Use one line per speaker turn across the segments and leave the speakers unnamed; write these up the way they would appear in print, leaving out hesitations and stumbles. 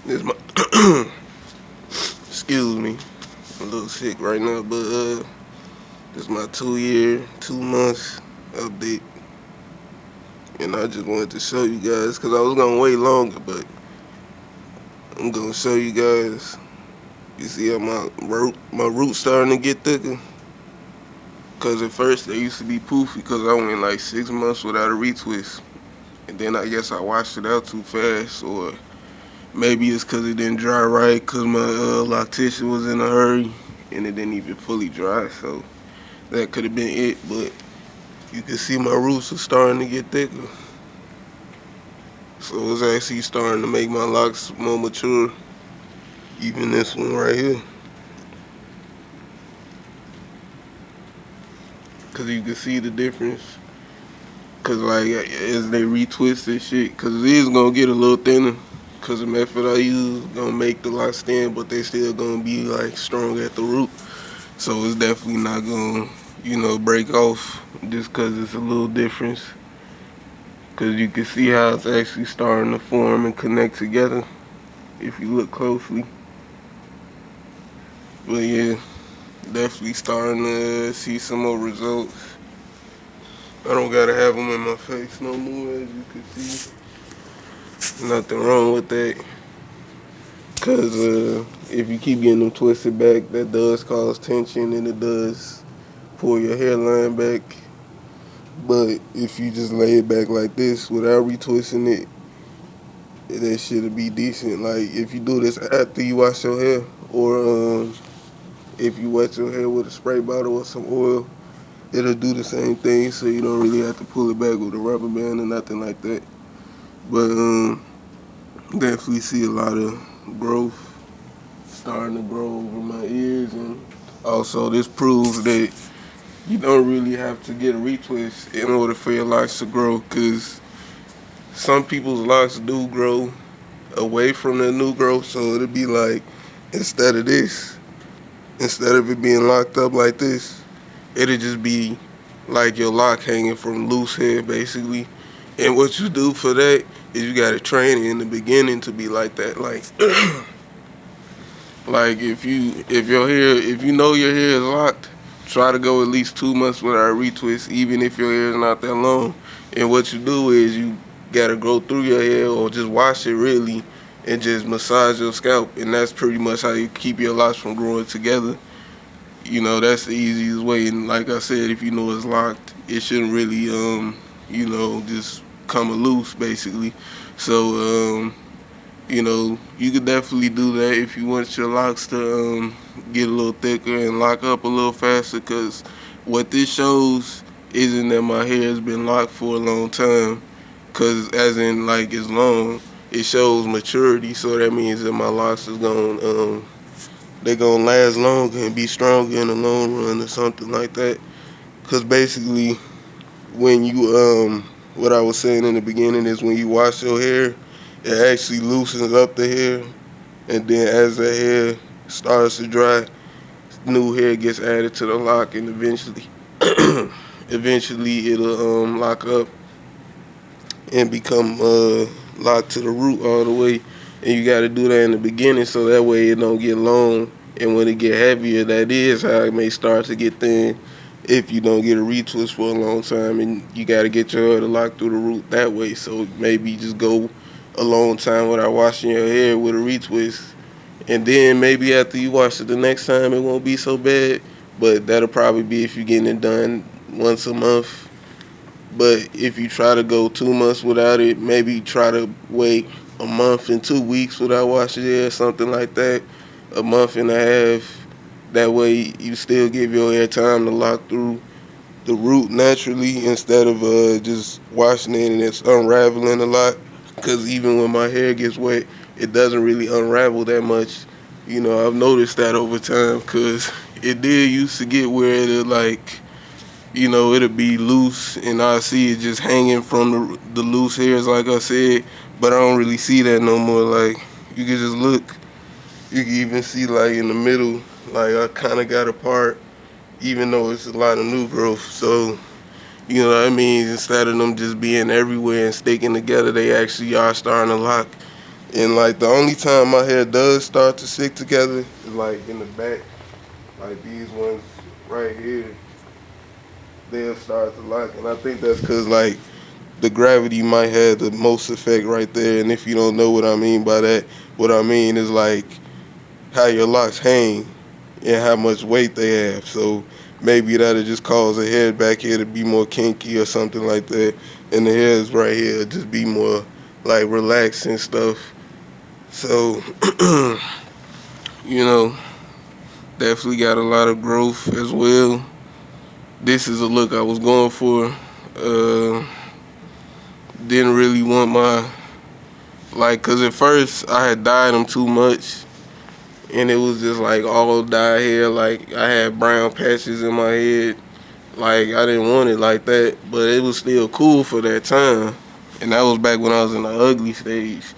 This my excuse me. I'm a little sick right now, but this is my 2 year, 2 months update, and I just wanted to show you guys because I was gonna wait longer, but I'm gonna show you guys. You see how my roots starting to get thicker? Cause at first they used to be poofy because I went like 6 months without a retwist, and then I guess I washed it out too fast, or maybe it's because it didn't dry right because my loctician was in a hurry and it didn't even fully dry. So that could have been it. But you can see my roots are starting to get thicker. So it's actually starting to make my locks more mature. Even this one right here. Because you can see the difference. Because like as they retwist this shit, because it is going to get a little thinner. Because the method I use gonna make the locks thin, but they still gonna be like strong at the root. So it's definitely not gonna, break off just cause it's a little difference. Cause you can see how it's actually starting to form and connect together if you look closely. But yeah, definitely starting to see some more results. I don't gotta have them in my face no more, as you can see. Nothing wrong with that. Cause if you keep getting them twisted back, that does cause tension and it does pull your hairline back. But if you just lay it back like this without retwisting it, that shit'll be decent. Like if you do this after you wash your hair, or if you wet your hair with a spray bottle or some oil, it'll do the same thing. So you don't really have to pull it back with a rubber band or nothing like that. But definitely see a lot of growth starting to grow over my ears, and also this proves that you don't really have to get a retwist in order for your locks to grow, because some people's locks do grow away from their new growth. So it'll be like, instead of this, instead of it being locked up like this, it'll just be like your lock hanging from loose hair basically. And what you do for that is you gotta train it in the beginning to be like that. Like if you know your hair is locked, try to go at least 2 months without a retwist, even if your hair is not that long. And what you do is you gotta go through your hair or just wash it really and just massage your scalp, and that's pretty much how you keep your locks from growing together. That's the easiest way. And like I said, if you know it's locked, it shouldn't really just come loose basically. So you could definitely do that if you want your locks to get a little thicker and lock up a little faster. Because what this shows isn't that my hair has been locked for a long time. Because as in like it's long, it shows maturity. So that means that my locks is they're gonna last longer and be stronger in the long run or something like that. Because basically, when you what I was saying in the beginning is when you wash your hair, it actually loosens up the hair, and then as the hair starts to dry, new hair gets added to the lock, and eventually it'll lock up and become locked to the root all the way. And you got to do that in the beginning so that way it don't get long, and when it get heavier, that is how it may start to get thin. If you don't get a retwist for a long time, and you got to get your hair to lock through the root that way. So maybe just go a long time without washing your hair with a retwist, and then maybe after you wash it the next time, it won't be so bad. But that'll probably be if you're getting it done once a month. But if you try to go 2 months without it, maybe try to wait a month and 2 weeks without washing your hair, something like that, a month and a half. That way you still give your hair time to lock through the root naturally, instead of just washing it and it's unraveling a lot. Because even when my hair gets wet, it doesn't really unravel that much. I've noticed that over time, because it did used to get where it'll it'll be loose and I see it just hanging from the loose hairs, like I said. But I don't really see that no more. Like, you can just look, you can even see like in the middle, like I kind of got a part, even though it's a lot of new growth. So, you know what I mean? Instead of them just being everywhere and sticking together, they actually are starting to lock. And like the only time my hair does start to stick together is like in the back, like these ones right here, they'll start to lock. And I think that's because like the gravity might have the most effect right there. And if you don't know what I mean by that, what I mean is like how your locks hang and how much weight they have. So maybe that'll just cause the hair back here to be more kinky or something like that. And the hairs right here just be more like relaxed and stuff. So, you know, definitely got a lot of growth as well. This is a look I was going for. Didn't really want my, like, cause at first I had dyed them too much, and it was just like all dye hair. Like I had brown patches in my head. Like I didn't want it like that, but it was still cool for that time. And that was back when I was in the ugly stage.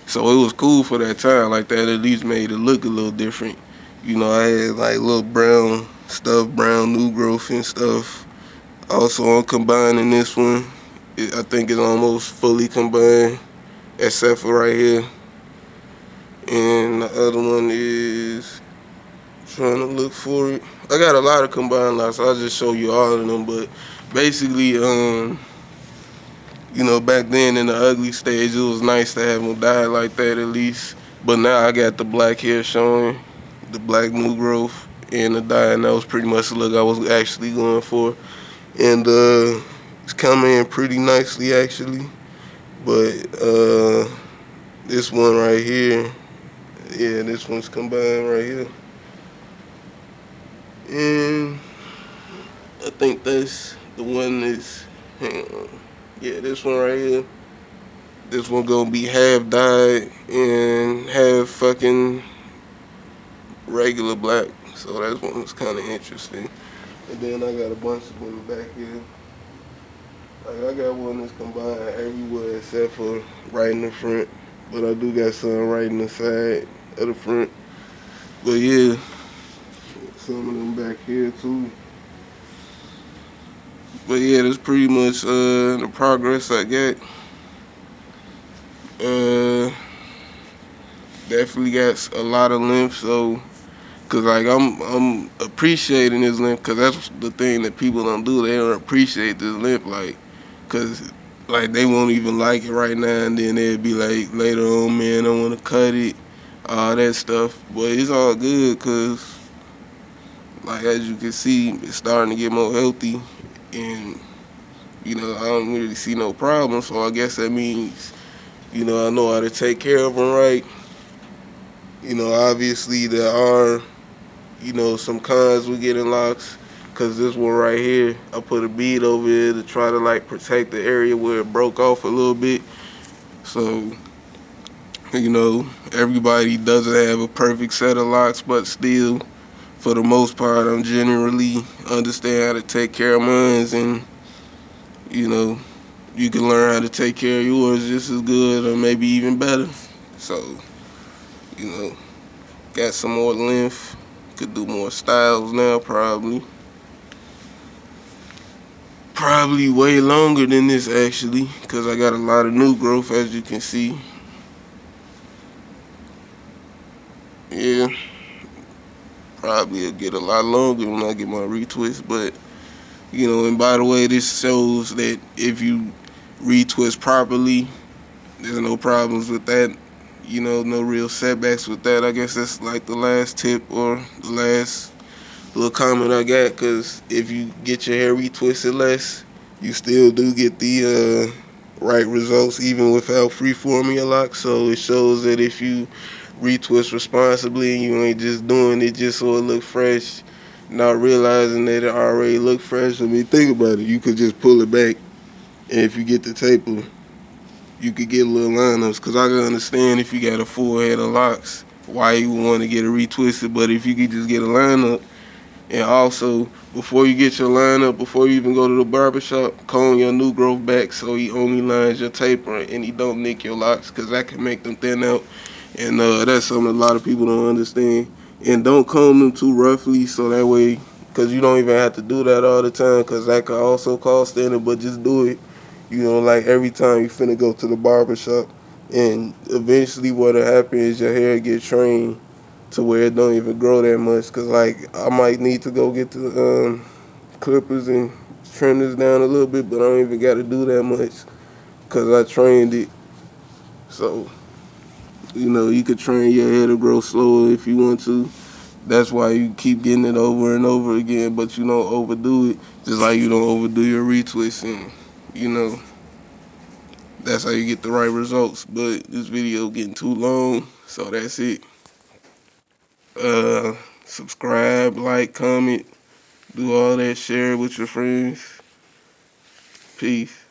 So it was cool for that time. Like that at least made it look a little different. You know, I had like little brown stuff, brown new growth and stuff. Also, I'm combining this one. I think it's almost fully combined, except for right here. And the other one is trying to look for it. I got a lot of combined locks. I'll just show you all of them. But basically, you know, back then in the ugly stage, it was nice to have them dyed like that at least. But now I got the black hair showing, the black new growth, and the dye, and that was pretty much the look I was actually going for. And it's coming in pretty nicely actually. But this one right here, yeah, this one's combined right here. And I think that's the one that's, hang on. Yeah, this one right here. This one gonna be half dyed and half fucking regular black. So that one's kind of interesting. And then I got a bunch of them back here. Like I got one that's combined everywhere except for right in the front. But I do got some right in the side of the front. But yeah, some of them back here too. But yeah, that's pretty much the progress I got. Definitely got a lot of length, so cause like I'm appreciating this length, cause that's the thing that people don't do. They don't appreciate this length, like, cause like they won't even like it right now, and then they'll be like later on, man, I want to cut it, all that stuff. But it's all good, cause like as you can see, it's starting to get more healthy, and you know I don't really see no problem. So I guess that means, you know, I know how to take care of them right. You know, obviously there are, you know, some cons with getting locks. Cause this one right here, I put a bead over it to try to like protect the area where it broke off a little bit. So, you know, everybody doesn't have a perfect set of locks, but still, for the most part, I'm generally understand how to take care of mine, and you know, you can learn how to take care of yours just as good or maybe even better. So, you know, got some more length, could do more styles now probably. Probably way longer than this actually, because I got a lot of new growth as you can see. Yeah, probably it'll get a lot longer when I get my retwist, but you know, and by the way, this shows that if you retwist properly, there's no problems with that. You know, no real setbacks with that. I guess that's like the last tip or the last little comment I got, because if you get your hair retwisted less, you still do get the right results even without freeforming your lock. So it shows that if you retwist responsibly and you ain't just doing it just so it look fresh, not realizing that it already look fresh. I mean, think about it. You could just pull it back, and if you get the taper, you could get little lineups. Cause I can understand if you got a full head of locks, why you want to get it retwisted. But if you could just get a lineup, and also before you get your lineup, before you even go to the barbershop, comb your new growth back so he only lines your taper and he don't nick your locks, cause that can make them thin out. And that's something a lot of people don't understand. And don't comb them too roughly, so that way, cause you don't even have to do that all the time, cause that could also cause thinning. But just do it, you know, like every time you finna go to the barber shop, And eventually what'll happen is your hair get trained to where it don't even grow that much. Cause like I might need to go get the clippers and trim this down a little bit, but I don't even got to do that much because I trained it. So you could train your hair to grow slower if you want to. That's why you keep getting it over and over again, but you don't overdo it. Just like you don't overdo your retwist, and you know that's how you get the right results. But this video getting too long, so that's it. Subscribe, like, comment, do all that, share it with your friends. Peace.